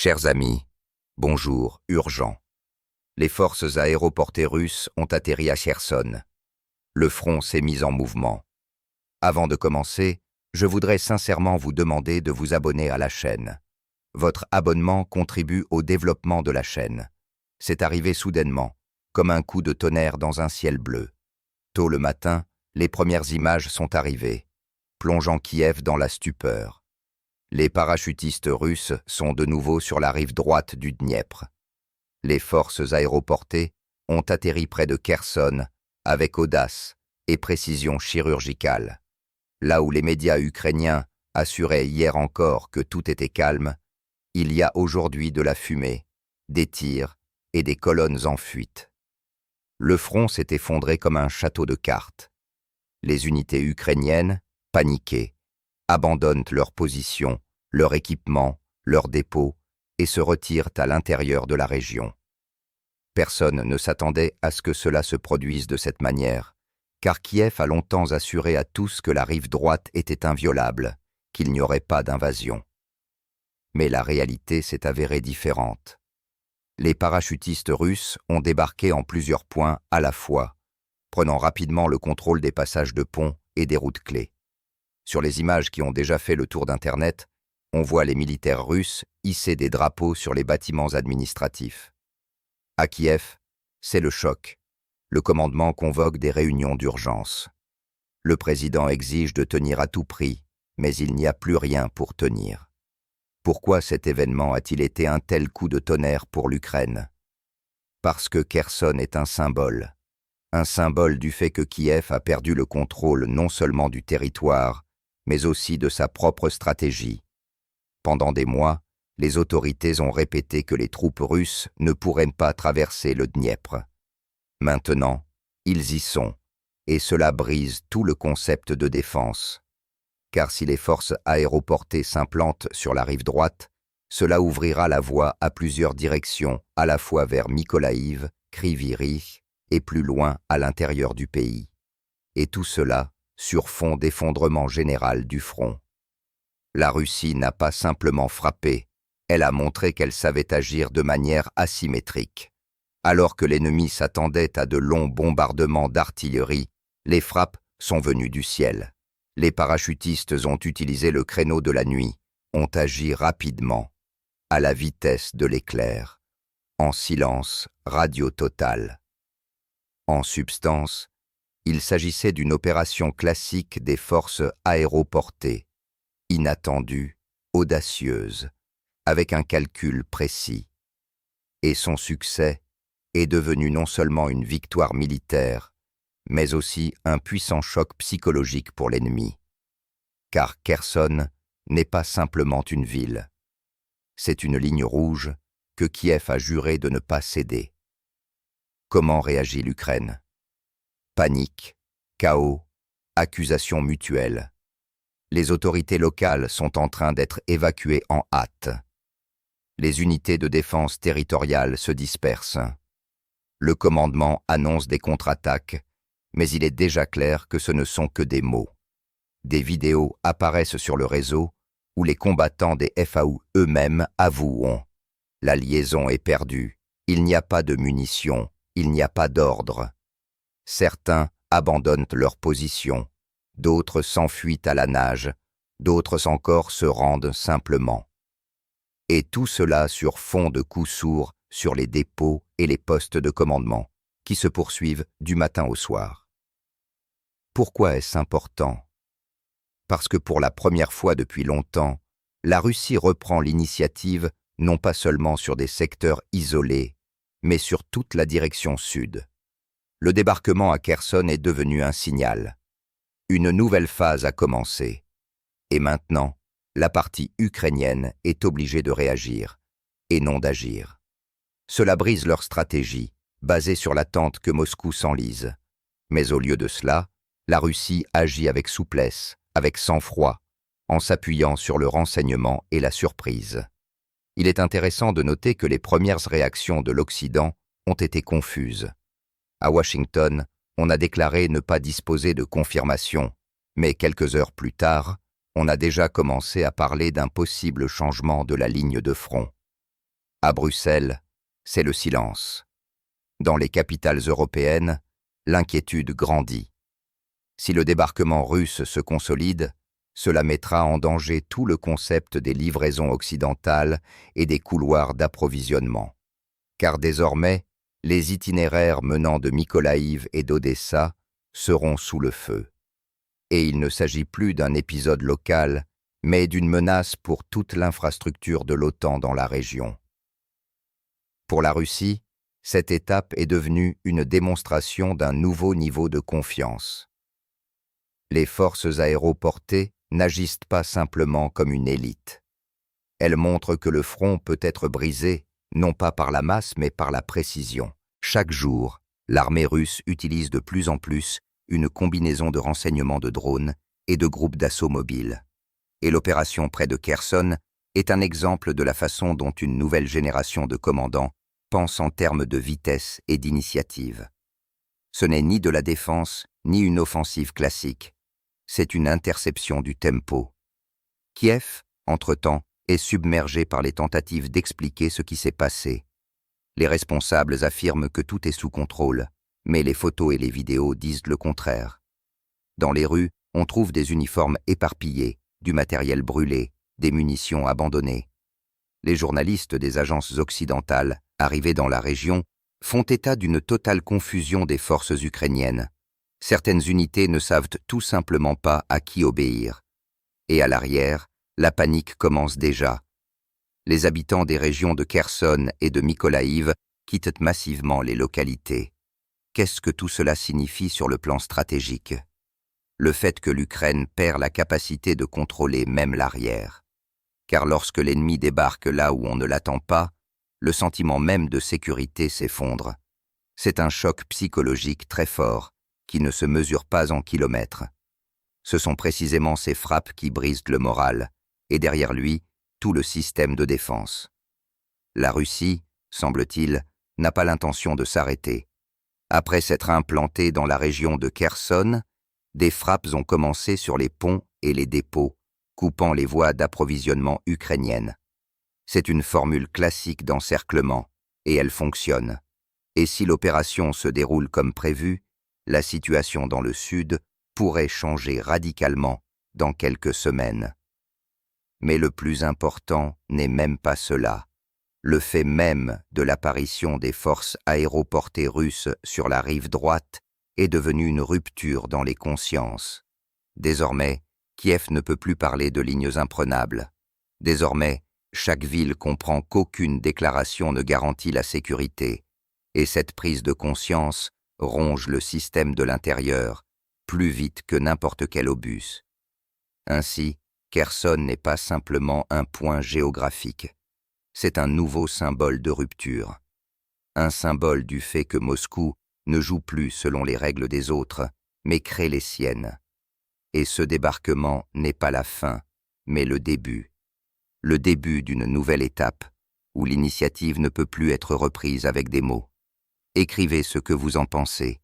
Chers amis, bonjour, urgent. Les forces aéroportées russes ont atterri à Kherson. Le front s'est mis en mouvement. Avant de commencer, je voudrais sincèrement vous demander de vous abonner à la chaîne. Votre abonnement contribue au développement de la chaîne. C'est arrivé soudainement, comme un coup de tonnerre dans un ciel bleu. Tôt le matin, les premières images sont arrivées, plongeant Kiev dans la stupeur. Les parachutistes russes sont de nouveau sur la rive droite du Dniepr. Les forces aéroportées ont atterri près de Kherson avec audace et précision chirurgicale. Là où les médias ukrainiens assuraient hier encore que tout était calme, il y a aujourd'hui de la fumée, des tirs et des colonnes en fuite. Le front s'est effondré comme un château de cartes. Les unités ukrainiennes, paniquées, abandonnent leur position, leur équipement, leurs dépôts et se retirent à l'intérieur de la région. Personne ne s'attendait à ce que cela se produise de cette manière, car Kiev a longtemps assuré à tous que la rive droite était inviolable, qu'il n'y aurait pas d'invasion. Mais la réalité s'est avérée différente. Les parachutistes russes ont débarqué en plusieurs points à la fois, prenant rapidement le contrôle des passages de ponts et des routes clés. Sur les images qui ont déjà fait le tour d'Internet, on voit les militaires russes hisser des drapeaux sur les bâtiments administratifs. À Kiev, c'est le choc. Le commandement convoque des réunions d'urgence. Le président exige de tenir à tout prix, mais il n'y a plus rien pour tenir. Pourquoi cet événement a-t-il été un tel coup de tonnerre pour l'Ukraine? Parce que Kherson est un symbole du fait que Kiev a perdu le contrôle non seulement du territoire, mais aussi de sa propre stratégie. Pendant des mois, les autorités ont répété que les troupes russes ne pourraient pas traverser le Dniepr. Maintenant, ils y sont, et cela brise tout le concept de défense. Car si les forces aéroportées s'implantent sur la rive droite, cela ouvrira la voie à plusieurs directions, à la fois vers Mykolaïv, Kryvyi Rih, et plus loin à l'intérieur du pays. Et tout cela sur fond d'effondrement général du front. La Russie n'a pas simplement frappé, elle a montré qu'elle savait agir de manière asymétrique. Alors que l'ennemi s'attendait à de longs bombardements d'artillerie, les frappes sont venues du ciel. Les parachutistes ont utilisé le créneau de la nuit, ont agi rapidement, à la vitesse de l'éclair, en silence radio total. En substance, il s'agissait d'une opération classique des forces aéroportées, inattendue, audacieuse, avec un calcul précis. Et son succès est devenu non seulement une victoire militaire, mais aussi un puissant choc psychologique pour l'ennemi. Car Kherson n'est pas simplement une ville. C'est une ligne rouge que Kiev a juré de ne pas céder. Comment réagit l'Ukraine? Panique, chaos, accusations mutuelles. Les autorités locales sont en train d'être évacuées en hâte. Les unités de défense territoriale se dispersent. Le commandement annonce des contre-attaques, mais il est déjà clair que ce ne sont que des mots. Des vidéos apparaissent sur le réseau où les combattants des FAU eux-mêmes avouent « La liaison est perdue, il n'y a pas de munitions, il n'y a pas d'ordre. » Certains abandonnent leur position, d'autres s'enfuient à la nage, d'autres encore se rendent simplement. Et tout cela sur fond de coups sourds sur les dépôts et les postes de commandement, qui se poursuivent du matin au soir. Pourquoi est-ce important? Parce que pour la première fois depuis longtemps, la Russie reprend l'initiative non pas seulement sur des secteurs isolés, mais sur toute la direction sud. Le débarquement à Kherson est devenu un signal. Une nouvelle phase a commencé. Et maintenant, la partie ukrainienne est obligée de réagir, et non d'agir. Cela brise leur stratégie, basée sur l'attente que Moscou s'enlise. Mais au lieu de cela, la Russie agit avec souplesse, avec sang-froid, en s'appuyant sur le renseignement et la surprise. Il est intéressant de noter que les premières réactions de l'Occident ont été confuses. À Washington, on a déclaré ne pas disposer de confirmation, mais quelques heures plus tard, on a déjà commencé à parler d'un possible changement de la ligne de front. À Bruxelles, c'est le silence. Dans les capitales européennes, l'inquiétude grandit. Si le débarquement russe se consolide, cela mettra en danger tout le concept des livraisons occidentales et des couloirs d'approvisionnement. Car désormais, les itinéraires menant de Mykolaïv et d'Odessa seront sous le feu. Et il ne s'agit plus d'un épisode local, mais d'une menace pour toute l'infrastructure de l'OTAN dans la région. Pour la Russie, cette étape est devenue une démonstration d'un nouveau niveau de confiance. Les forces aéroportées n'agissent pas simplement comme une élite. Elles montrent que le front peut être brisé, non pas par la masse, mais par la précision. Chaque jour, l'armée russe utilise de plus en plus une combinaison de renseignements de drones et de groupes d'assaut mobiles. Et l'opération près de Kherson est un exemple de la façon dont une nouvelle génération de commandants pense en termes de vitesse et d'initiative. Ce n'est ni de la défense, ni une offensive classique. C'est une interception du tempo. Kiev, entre-temps, est submergé par les tentatives d'expliquer ce qui s'est passé. Les responsables affirment que tout est sous contrôle, mais les photos et les vidéos disent le contraire. Dans les rues, on trouve des uniformes éparpillés, du matériel brûlé, des munitions abandonnées. Les journalistes des agences occidentales, arrivés dans la région, font état d'une totale confusion des forces ukrainiennes. Certaines unités ne savent tout simplement pas à qui obéir. Et à l'arrière, la panique commence déjà. Les habitants des régions de Kherson et de Mykolaïv quittent massivement les localités. Qu'est-ce que tout cela signifie sur le plan stratégique? Le fait que l'Ukraine perd la capacité de contrôler même l'arrière. Car lorsque l'ennemi débarque là où on ne l'attend pas, le sentiment même de sécurité s'effondre. C'est un choc psychologique très fort, qui ne se mesure pas en kilomètres. Ce sont précisément ces frappes qui brisent le moral, et derrière lui, tout le système de défense. La Russie, semble-t-il, n'a pas l'intention de s'arrêter. Après s'être implantée dans la région de Kherson, des frappes ont commencé sur les ponts et les dépôts, coupant les voies d'approvisionnement ukrainiennes. C'est une formule classique d'encerclement, et elle fonctionne. Et si l'opération se déroule comme prévu, la situation dans le sud pourrait changer radicalement dans quelques semaines. Mais le plus important n'est même pas cela. Le fait même de l'apparition des forces aéroportées russes sur la rive droite est devenu une rupture dans les consciences. Désormais, Kiev ne peut plus parler de lignes imprenables. Désormais, chaque ville comprend qu'aucune déclaration ne garantit la sécurité, et cette prise de conscience ronge le système de l'intérieur, plus vite que n'importe quel obus. Ainsi, Kherson n'est pas simplement un point géographique. C'est un nouveau symbole de rupture. Un symbole du fait que Moscou ne joue plus selon les règles des autres, mais crée les siennes. Et ce débarquement n'est pas la fin, mais le début. Le début d'une nouvelle étape, où l'initiative ne peut plus être reprise avec des mots. Écrivez ce que vous en pensez.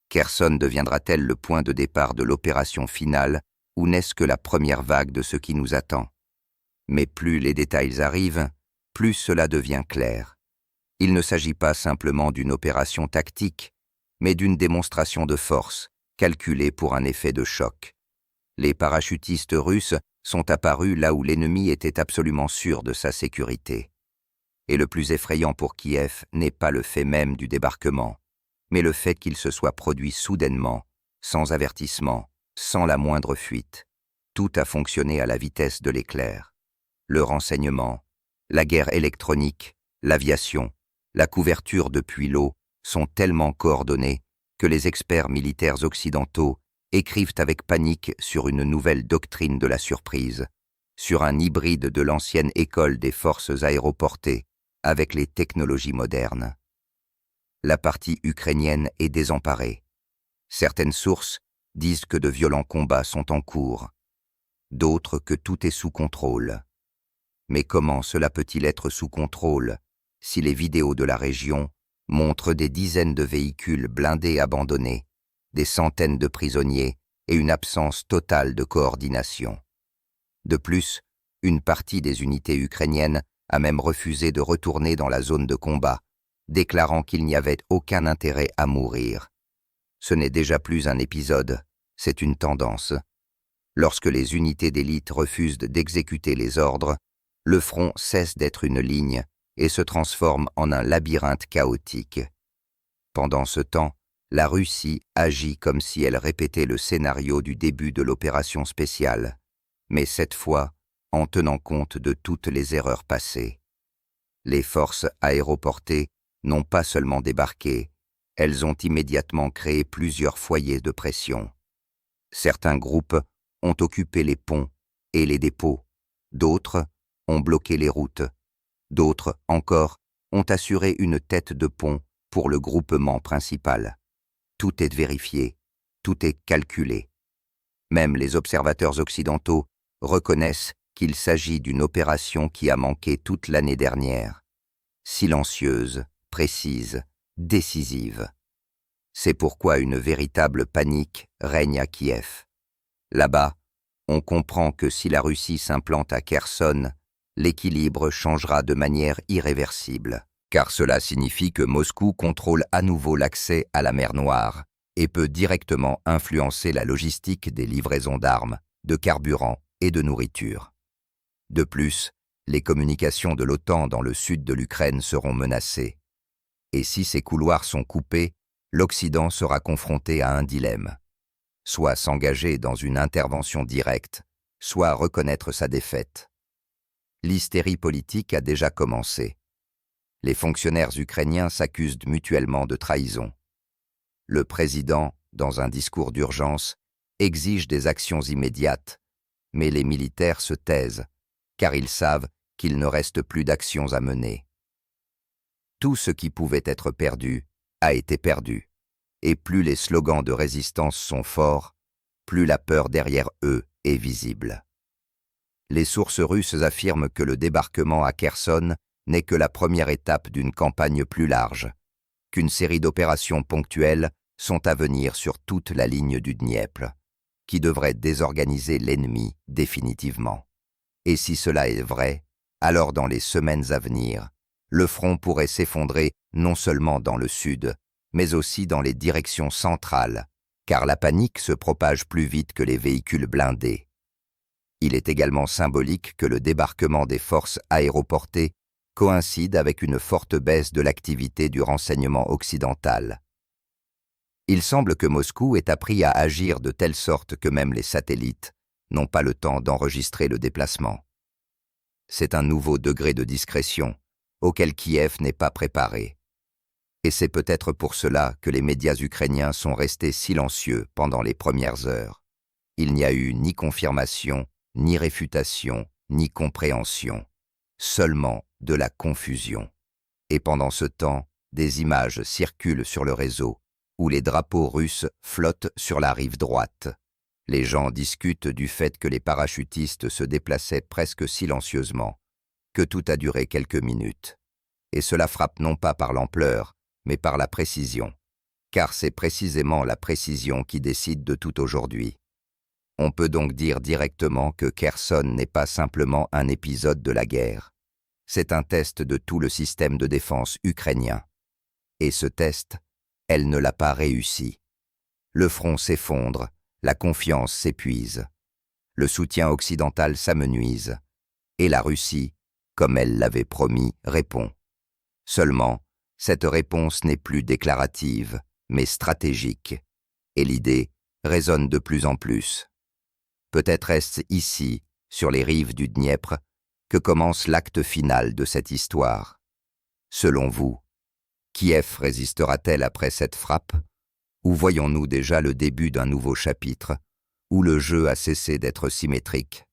Kherson deviendra-t-elle le point de départ de l'opération finale, ou n'est-ce que la première vague de ce qui nous attend? Mais plus les détails arrivent, plus cela devient clair. Il ne s'agit pas simplement d'une opération tactique, mais d'une démonstration de force, calculée pour un effet de choc. Les parachutistes russes sont apparus là où l'ennemi était absolument sûr de sa sécurité. Et le plus effrayant pour Kiev n'est pas le fait même du débarquement, mais le fait qu'il se soit produit soudainement, sans avertissement, sans la moindre fuite. Tout a fonctionné à la vitesse de l'éclair. Le renseignement, la guerre électronique, l'aviation, la couverture depuis l'eau sont tellement coordonnés que les experts militaires occidentaux écrivent avec panique sur une nouvelle doctrine de la surprise, sur un hybride de l'ancienne école des forces aéroportées avec les technologies modernes. La partie ukrainienne est désemparée. Certaines sources disent que de violents combats sont en cours, d'autres que tout est sous contrôle. Mais comment cela peut-il être sous contrôle si les vidéos de la région montrent des dizaines de véhicules blindés abandonnés, des centaines de prisonniers et une absence totale de coordination? De plus, une partie des unités ukrainiennes a même refusé de retourner dans la zone de combat, déclarant qu'il n'y avait aucun intérêt à mourir. Ce n'est déjà plus un épisode, c'est une tendance. Lorsque les unités d'élite refusent d'exécuter les ordres, le front cesse d'être une ligne et se transforme en un labyrinthe chaotique. Pendant ce temps, la Russie agit comme si elle répétait le scénario du début de l'opération spéciale, mais cette fois en tenant compte de toutes les erreurs passées. Les forces aéroportées n'ont pas seulement débarqué, elles ont immédiatement créé plusieurs foyers de pression. Certains groupes ont occupé les ponts et les dépôts, d'autres ont bloqué les routes, d'autres encore ont assuré une tête de pont pour le groupement principal. Tout est vérifié, tout est calculé. Même les observateurs occidentaux reconnaissent qu'il s'agit d'une opération qui a manqué toute l'année dernière. Silencieuse, précise, décisive. C'est pourquoi une véritable panique règne à Kiev. Là-bas, on comprend que si la Russie s'implante à Kherson, l'équilibre changera de manière irréversible, car cela signifie que Moscou contrôle à nouveau l'accès à la mer Noire et peut directement influencer la logistique des livraisons d'armes, de carburant et de nourriture. De plus, les communications de l'OTAN dans le sud de l'Ukraine seront menacées. Et si ces couloirs sont coupés, l'Occident sera confronté à un dilemme. Soit s'engager dans une intervention directe, soit reconnaître sa défaite. L'hystérie politique a déjà commencé. Les fonctionnaires ukrainiens s'accusent mutuellement de trahison. Le président, dans un discours d'urgence, exige des actions immédiates, mais les militaires se taisent, car ils savent qu'il ne reste plus d'actions à mener. Tout ce qui pouvait être perdu a été perdu, et plus les slogans de résistance sont forts, plus la peur derrière eux est visible. Les sources russes affirment que le débarquement à Kherson n'est que la première étape d'une campagne plus large, qu'une série d'opérations ponctuelles sont à venir sur toute la ligne du Dniepr, qui devrait désorganiser l'ennemi définitivement. Et si cela est vrai, alors dans les semaines à venir, le front pourrait s'effondrer non seulement dans le sud, mais aussi dans les directions centrales, car la panique se propage plus vite que les véhicules blindés. Il est également symbolique que le débarquement des forces aéroportées coïncide avec une forte baisse de l'activité du renseignement occidental. Il semble que Moscou ait appris à agir de telle sorte que même les satellites n'ont pas le temps d'enregistrer le déplacement. C'est un nouveau degré de discrétion auquel Kiev n'est pas préparé. Et c'est peut-être pour cela que les médias ukrainiens sont restés silencieux pendant les premières heures. Il n'y a eu ni confirmation, ni réfutation, ni compréhension, seulement de la confusion. Et pendant ce temps, des images circulent sur le réseau, où les drapeaux russes flottent sur la rive droite. Les gens discutent du fait que les parachutistes se déplaçaient presque silencieusement, que tout a duré quelques minutes. Et cela frappe non pas par l'ampleur, mais par la précision, car c'est précisément la précision qui décide de tout aujourd'hui. On peut donc dire directement que Kherson n'est pas simplement un épisode de la guerre. C'est un test de tout le système de défense ukrainien. Et ce test, elle ne l'a pas réussi. Le front s'effondre, la confiance s'épuise. Le soutien occidental s'amenuise. Et la Russie, comme elle l'avait promis, répond. Seulement, cette réponse n'est plus déclarative, mais stratégique. Et l'idée résonne de plus en plus. Peut-être est-ce ici, sur les rives du Dniepr, que commence l'acte final de cette histoire. Selon vous, Kiev résistera-t-elle après cette frappe? Ou voyons-nous déjà le début d'un nouveau chapitre, où le jeu a cessé d'être symétrique?